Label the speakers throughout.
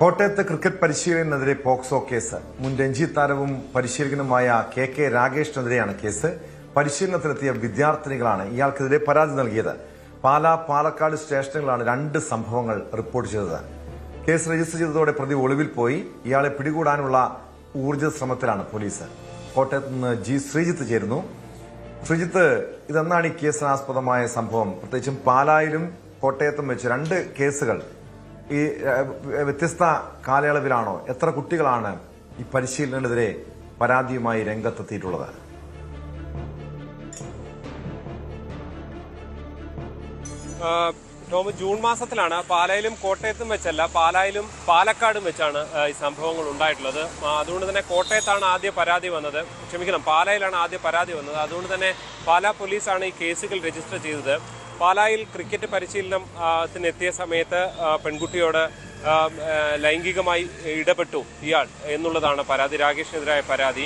Speaker 1: കോട്ടയത്ത് cricket പരിശീലകനെതിരെ POCSO case. മുൻ രഞ്ജി താരവും പരിശീലകനുമായ കെ രാഗേഷിനെതിരെയാണ് കേസ്. പരിശീലനത്തിനെത്തിയ വിദ്യാർത്ഥിനികളാണ് ഇയാൾക്കെതിരെ പരാതി നൽകിയത്. പാലക്കാട് സ്റ്റേഷനുകളാണ് രണ്ട് സംഭവങ്ങൾ റിപ്പോർട്ട് ചെയ്തത്. കേസ് രജിസ്റ്റർ ചെയ്തതോടെ പ്രതി ഒളിവിൽ പോയി. ഇയാളെ പിടികൂടാനുള്ള ഊർജ്ജ ശ്രമത്തിലാണ് പോലീസ്. കോട്ടയത്ത് നിന്ന് ജി ശ്രീജിത്ത് ചേരുന്നു. ശ്രീജിത്ത്, ഇതെന്നാണ് ഈ കേസിനാസ്പദമായ സംഭവം? പ്രത്യേകിച്ചും പാലായിലും കോട്ടയത്തും വെച്ച് രണ്ട് കേസുകൾ ഈ വ്യത്യസ്ത കാലയളവിലാണോ? എത്ര കുട്ടികളാണ് ഈ പരിശീലനത്തിനെതിരെ പരാതിയുമായി രംഗത്തെത്തിയിട്ടുള്ളത്?
Speaker 2: ടോം, ജൂൺ മാസത്തിലാണ് പാലായിലും കോട്ടയത്തും വെച്ചല്ല, പാലായിലും പാലക്കാടും വെച്ചാണ് ഈ സംഭവങ്ങൾ ഉണ്ടായിട്ടുള്ളത്. അതുകൊണ്ട് തന്നെ കോട്ടയത്താണ് ആദ്യ പരാതി വന്നത്, പാലായിലാണ് ആദ്യ പരാതി വന്നത്. അതുകൊണ്ട് തന്നെ പാലാ പോലീസാണ് ഈ കേസുകൾ രജിസ്റ്റർ ചെയ്തത്. പാലായിൽ ക്രിക്കറ്റ് പരിശീലനത്തിനെത്തിയ സമയത്ത് പെൺകുട്ടിയോട് ലൈംഗികമായി ഇടപെട്ടു ഇയാൾ എന്നുള്ളതാണ് പരാതി, രാകേഷിനെതിരായ പരാതി.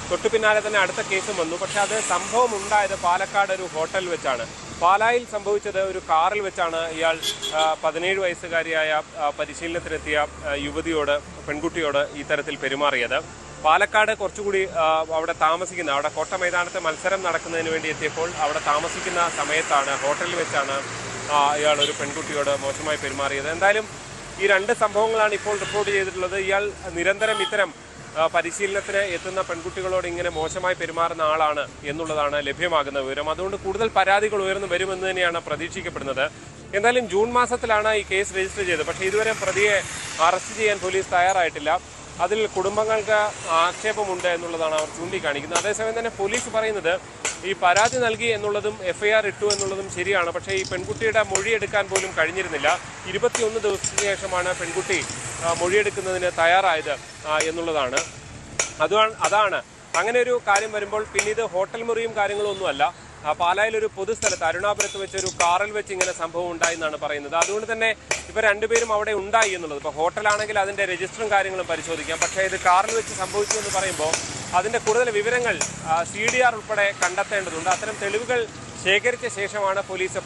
Speaker 2: തൊട്ടു പിന്നാലെ തന്നെ അടുത്ത കേസും വന്നു. പക്ഷെ അത് സംഭവം ഉണ്ടായത് പാലക്കാട് ഒരു ഹോട്ടലിൽ വെച്ചാണ്. പാലായിൽ സംഭവിച്ചത് ഒരു കാറിൽ വെച്ചാണ് ഇയാൾ 17 വയസ്സുകാരിയായ പരിശീലനത്തിനെത്തിയ പെൺകുട്ടിയോട് ഈ തരത്തിൽ പെരുമാറിയത്. പാലക്കാട് കുറച്ചുകൂടി അവിടെ കോട്ട മൈതാനത്ത് മത്സരം നടക്കുന്നതിന് വേണ്ടി എത്തിയപ്പോൾ അവിടെ താമസിക്കുന്ന സമയത്താണ്, ഹോട്ടലിൽ വെച്ചാണ് ഇയാൾ ഒരു പെൺകുട്ടിയോട് മോശമായി പെരുമാറിയത്. എന്തായാലും ഈ രണ്ട് സംഭവങ്ങളാണ് ഇപ്പോൾ റിപ്പോർട്ട് ചെയ്തിട്ടുള്ളത്. ഇയാൾ നിരന്തരം ഇത്തരം പരിശീലനത്തിന് എത്തുന്ന പെൺകുട്ടികളോട് ഇങ്ങനെ മോശമായി പെരുമാറുന്ന ആളാണ് എന്നുള്ളതാണ് ലഭ്യമാകുന്ന വിവരം. അതുകൊണ്ട് കൂടുതൽ പരാതികൾ ഉയർന്നു വരുമെന്ന് തന്നെയാണ് പ്രതീക്ഷിക്കപ്പെടുന്നത്. എന്തായാലും ജൂൺ മാസത്തിലാണ് ഈ കേസ് രജിസ്റ്റർ ചെയ്തത്. പക്ഷേ ഇതുവരെ പ്രതിയെ അറസ്റ്റ് ചെയ്യാൻ പോലീസ് തയ്യാറായിട്ടില്ല. അതിൽ കുടുംബങ്ങൾക്ക് ആക്ഷേപമുണ്ട് എന്നുള്ളതാണ് അവർ ചൂണ്ടിക്കാണിക്കുന്നത്. അതേസമയം തന്നെ പോലീസ് പറയുന്നത് ഈ പരാതി നൽകി എന്നുള്ളതും FIR ഇട്ടു എന്നുള്ളതും ശരിയാണ്. പക്ഷേ ഈ പെൺകുട്ടിയുടെ മൊഴിയെടുക്കാൻ പോലും കഴിഞ്ഞിരുന്നില്ല. 21 ദിവസത്തിന് ശേഷമാണ് പെൺകുട്ടി മൊഴിയെടുക്കുന്നതിന് തയ്യാറായത് എന്നുള്ളതാണ്. അതാണ് അങ്ങനെ ഒരു കാര്യം വരുമ്പോൾ പിന്നീട് ഹോട്ടൽ മുറിയും കാര്യങ്ങളും ഒന്നുമല്ല, പാലായിലൊരു പൊതുസ്ഥലത്ത് അരുണാപുരത്ത് വെച്ച് ഒരു കാറിൽ വെച്ച് ഇങ്ങനെ സംഭവം ഉണ്ടായി എന്നാണ് പറയുന്നത്. അതുകൊണ്ട് തന്നെ ഇവർ രണ്ടുപേരും അവിടെ ഉണ്ടായി എന്നുള്ളത്. ഇപ്പോൾ ഹോട്ടലാണെങ്കിൽ അതിന്റെ രജിസ്റ്ററും കാര്യങ്ങളും പരിശോധിക്കാം. പക്ഷേ ഇത് കാറിൽ വെച്ച് സംഭവിച്ചു എന്ന് പറയുമ്പോൾ അതിന്റെ കൂടുതൽ വിവരങ്ങൾ CDR ഉൾപ്പെടെ കണ്ടെത്തേണ്ടതുണ്ട്. അത്തരം തെളിവുകൾ ശേഖരിച്ച ശേഷമാണ്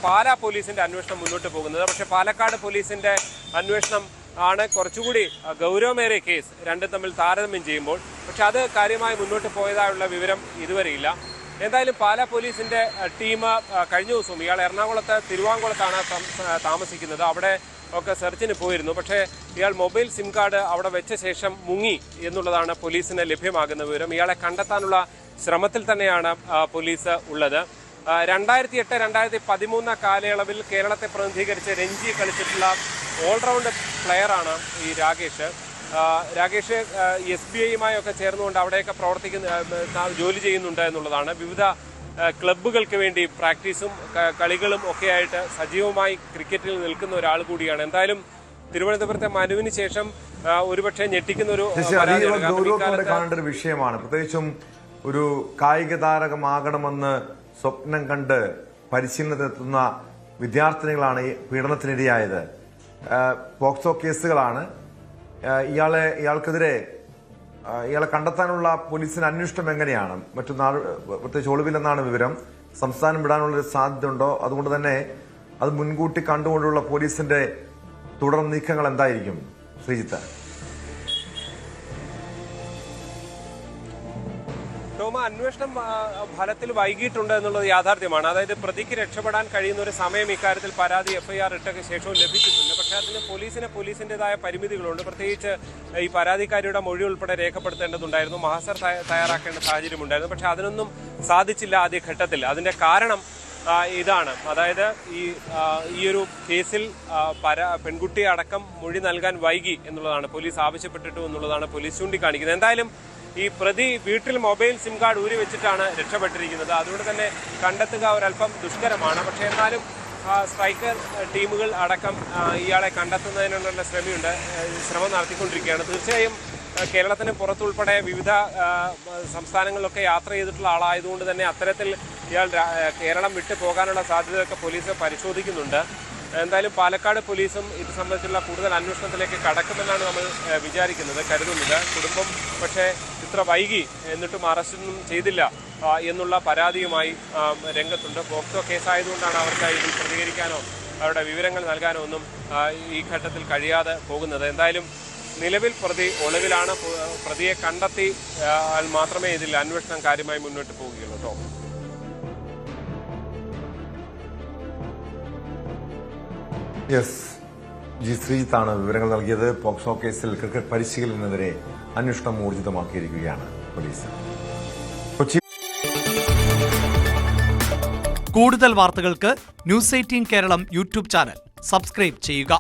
Speaker 2: പാലാ പോലീസിന്റെ അന്വേഷണം മുന്നോട്ട് പോകുന്നത്. പക്ഷേ പാലക്കാട് പോലീസിന്റെ അന്വേഷണം ആണ് കുറച്ചുകൂടി ഗൗരവമേറിയ കേസ്, രണ്ടും തമ്മിൽ താരതമ്യം ചെയ്യുമ്പോൾ. പക്ഷെ അത് കാര്യമായി മുന്നോട്ട് പോയതായുള്ള വിവരം ഇതുവരെയില്ല. എന്തായാലും പാലാ പോലീസിന്റെ ടീം കഴിഞ്ഞ ദിവസവും ഇയാൾ എറണാകുളത്ത് തിരുവാങ്കുളത്താണ് താമസിക്കുന്നത്, അവിടെ ഒക്കെ സെർച്ചിന് പോയിരുന്നു. പക്ഷേ ഇയാൾ മൊബൈൽ സിം കാർഡ് അവിടെ വെച്ച ശേഷം മുങ്ങി എന്നുള്ളതാണ് പോലീസിന് ലഭ്യമാകുന്ന വിവരം. ഇയാളെ കണ്ടെത്താനുള്ള ശ്രമത്തിൽ തന്നെയാണ് പോലീസ് ഉള്ളത്. 2008-2013 കാലയളവിൽ കേരളത്തെ പ്രതിനിധീകരിച്ച് രഞ്ജി കളിച്ചിട്ടുള്ള ഓൾറൗണ്ട് പ്ലെയറാണ് ഈ രാകേഷ്. SBIയുമായി ഒക്കെ ചേർന്നുകൊണ്ട് അവിടെയൊക്കെ ജോലി ചെയ്യുന്നുണ്ട് എന്നുള്ളതാണ്. വിവിധ ക്ലബ്ബുകൾക്ക് വേണ്ടി പ്രാക്ടീസും കളികളും ഒക്കെയായിട്ട് സജീവമായി ക്രിക്കറ്റിൽ നിൽക്കുന്ന ഒരാൾ കൂടിയാണ്. എന്തായാലും തിരുവനന്തപുരത്തെ മനുവിന് ശേഷം ഒരുപക്ഷെ ഞെട്ടിക്കുന്ന ഒരു
Speaker 1: കാണേണ്ട ഒരു വിഷയമാണ്. പ്രത്യേകിച്ചും ഒരു കായിക താരകമാകണമെന്ന് സ്വപ്നം കണ്ട് പരിശീലനത്തിനെത്തുന്ന വിദ്യാർത്ഥിനികളാണ് ഈ പീഡനത്തിനിരയായത്. പോക്സോ കേസുകളാണ്. ഇയാൾക്കെതിരെ ഇയാളെ കണ്ടെത്താനുള്ള പോലീസിന്റെ അന്വേഷണം എങ്ങനെയാണ്? മറ്റൊന്നാൾ പ്രത്യേകിച്ച് ഒളിവില്ലെന്നാണ് വിവരം. സംസ്ഥാനം വിടാനുള്ളൊരു സാധ്യത ഉണ്ടോ? അതുകൊണ്ട് തന്നെ അത് മുൻകൂട്ടി കണ്ടുകൊണ്ടുള്ള പോലീസിന്റെ തുടർ നീക്കങ്ങൾ എന്തായിരിക്കും ശ്രീജിത്ത്?
Speaker 2: അന്വേഷണം ഫലത്തിൽ വൈകിട്ടുണ്ട് എന്നുള്ളത് യാഥാർത്ഥ്യമാണ്. അതായത് പ്രതിക്ക് രക്ഷപ്പെടാൻ കഴിയുന്ന ഒരു സമയം ഇക്കാര്യത്തിൽ പരാതി FIR ഇട്ട ശേഷവും ലഭിച്ചിട്ടുണ്ട്. പക്ഷേ അതിന് പോലീസിന്റേതായ പരിമിതികളുണ്ട്. പ്രത്യേകിച്ച് ഈ പരാതിക്കാരിയുടെ മൊഴി ഉൾപ്പെടെ രേഖപ്പെടുത്തേണ്ടതുണ്ടായിരുന്നു, മഹസർ തയ്യാറാക്കേണ്ട സാഹചര്യമുണ്ടായിരുന്നു. പക്ഷെ അതിനൊന്നും സാധിച്ചില്ല ആദ്യഘട്ടത്തിൽ. അതിന്റെ കാരണം ഇതാണ്, അതായത് ഈ ഒരു കേസിൽ പെൺകുട്ടി അടക്കം മൊഴി നൽകാൻ വൈകി എന്നുള്ളതാണ്, പോലീസ് ആവശ്യപ്പെട്ടിട്ടു എന്നുള്ളതാണ് പോലീസ് ചൂണ്ടിക്കാണിക്കുന്നത്. എന്തായാലും ഈ പ്രതി വീട്ടിൽ മൊബൈൽ സിം കാർഡ് ഊരി വെച്ചിട്ടാണ് രക്ഷപ്പെട്ടിരിക്കുന്നത്. അതുകൊണ്ട് തന്നെ കണ്ടെത്തുക ഒരല്പം ദുഷ്കരമാണ്. പക്ഷേ എന്നാലും സ്ട്രൈക്കർ ടീമുകൾ അടക്കം ഇയാളെ കണ്ടെത്തുന്നതിനുള്ള ശ്രമം നടത്തിക്കൊണ്ടിരിക്കുകയാണ്. തീർച്ചയായും കേരളത്തിന് പുറത്തുൾപ്പെടെ വിവിധ സംസ്ഥാനങ്ങളിലൊക്കെ യാത്ര ചെയ്തിട്ടുള്ള ആളായതുകൊണ്ട് തന്നെ അത്തരത്തിൽ ഇയാൾ കേരളം വിട്ടു പോകാനുള്ള സാധ്യതയൊക്കെ പോലീസ് പരിശോധിക്കുന്നുണ്ട്. എന്തായാലും പാലക്കാട് പോലീസും ഇത് സംബന്ധിച്ചുള്ള കൂടുതൽ അന്വേഷണത്തിലേക്ക് കടക്കുമെന്നാണ് നമ്മൾ കരുതുന്നത്. കുടുംബം പക്ഷേ ഇത്ര വൈകി എന്നിട്ടും അറസ്റ്റൊന്നും ചെയ്തില്ല എന്നുള്ള പരാതിയുമായി രംഗത്തുണ്ട്. പോക്സോ കേസായതുകൊണ്ടാണ് അവർക്ക് ഇതിൽ പ്രതികരിക്കാനോ അവരുടെ വിവരങ്ങൾ നൽകാനോ ഒന്നും ഈ ഘട്ടത്തിൽ കഴിയാതെ പോകുന്നത്. എന്തായാലും നിലവിൽ പ്രതി ഒളിവിലാണ്. പ്രതിയെ കണ്ടെത്തി മാത്രമേ ഇതിൽ അന്വേഷണം കാര്യമായി മുന്നോട്ട് പോവുകയുള്ളൂ കേട്ടോ.
Speaker 1: യെസ്, ജി ശ്രീജിത്താണ് വിവരങ്ങൾ നൽകിയത്. പോക്സോ കേസിൽ ക്രിക്കറ്റ് പരിശീലനെതിരെ അന്വേഷണം ഊർജിതമാക്കിയിരിക്കുകയാണ് പോലീസ്. കൊച്ചി.
Speaker 3: കൂടുതൽ വാർത്തകൾക്ക് news 18 Keralam YouTube channel subscribe ചെയ്യുക.